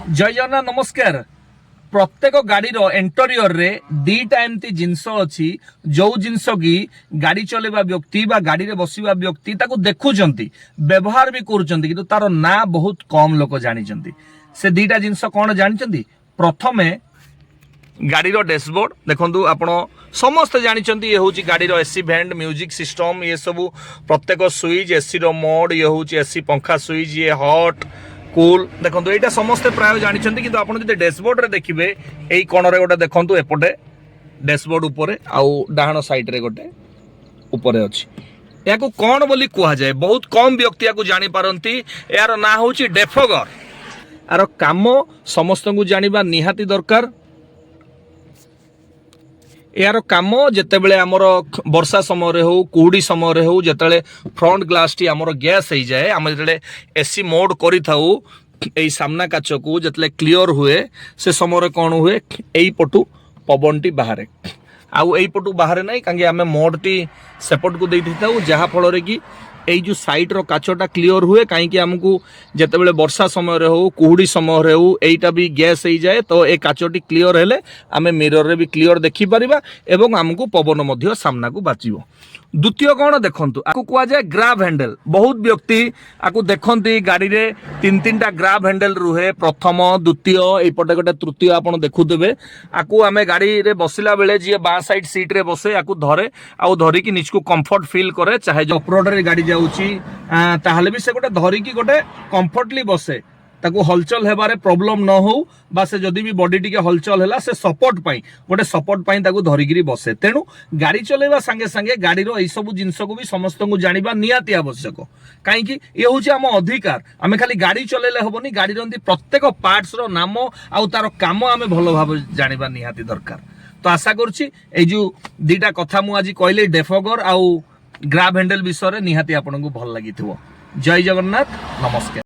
जय जगन्नाथ नमस्कार। प्रत्येक गाड़ी इंटेरियर रे दीटा एमती जिनस अच्छी जो जिनस की गाड़ी चलेवा व्यक्ति बा गाड़ी रे बसिवा व्यक्ति ताको देखुचंती व्यवहार भी करूचंती किंतु तार ना बहुत कम लोक जानिचंती। से दीटा जिनस कौन जानिचंती? प्रथमे गाड़ी रो डैशबोर्ड देखंतु आपण समस्त जानिचंती ये होची गाड़ी रो एसी वेंट म्यूजिक सिस्टम ये सब प्रत्येक स्विच एसी रो मोड ये होची एसी पंखा स्विच ये हॉट कूल देखो यहाँ समस्ते प्राय जानी कि आप डैशबोर्ड रे देखिए यही कोणरे गोटे देखो एपटे डैशबोर्ड उपरे आउ डाहाण साइड रे गोटे उपरे अच्छी या कौन बोली कह जाए बहुत कम व्यक्ति या जानी पारंती। यार ना हूँ डेफगर। यार काम समस्त को जानिबा निहाती दरकार। यार काम जितेबले आमर वर्षा समय हो कुहुड़ी समय हो जिते फ्रंट ग्लास टी आमर गैस हो जाए आम जो एसी मोड करूँ यही सामना काच को जिते क्लीयर हुए से समय कौन हुए यही पटु पवन टी बाहर आउ यही पटु बाहर ना कहीं आम मोड टी सेपट को देती था जहाँफल कि यही जो साइड रो काचटा क्लीयर हुए कहीं आमको जितेबले वर्षा समय हो कुहुड़ी समय हो यहीटा भी गैस हो जाए तो ये काचटी क्लीयर हेले आम मिरर रे भी क्लीयर देखी पारिबा एवं आमको पवन मध्य सामना को बाचिबो। द्वितीय कौन देखंतु आकु कुआ जाए ग्राब हैंडल। बहुत व्यक्ति आकु देखंती गाड़ी रे तीन तीन टा ग्राब हैंडल रुहे प्रथम द्वितीय एपटे गोटे तृतीय आपन देखुदेबे आकु आमे गाड़ी रे बसिला बेले जी बा साइड सीट रे बसे आकु धरे आउ धरी कि निज को कंफर्ट फील करे चाहे जो ऑफरोड रे गाड़ी जाउची ताहले भी से गोटे धरी कि गोटे कंफर्टली बसे ताकू हलचल हेबारे प्रॉब्लम न हो बा से जदि भी बॉडी टिके हलचल हैला से सपोर्ट पाई गोटे सपोर्ट पाई ताकू धरिगिरी बसे। तेणु गाड़ी चलेबा संगे संगे गाड़ी रो एई सब जिंस को भी समस्त को जानिबा नियाती आवश्यक। काहे कि ये होची हम अधिकार। आमे खाली गाड़ी चलेले हबनी गाड़ी रंदी प्रत्येक पार्ट्स रो नाम आउ तार काम आमे भलो भाव जानिबा नियाती दरकार। तो आशा करछि ए जो दीटा कथा मु आज कहले डेफगर आउ ग्राब हैंडल विषय रे निहाती आपन को भल लागिथिबो। जय जगन्नाथ नमस्कार।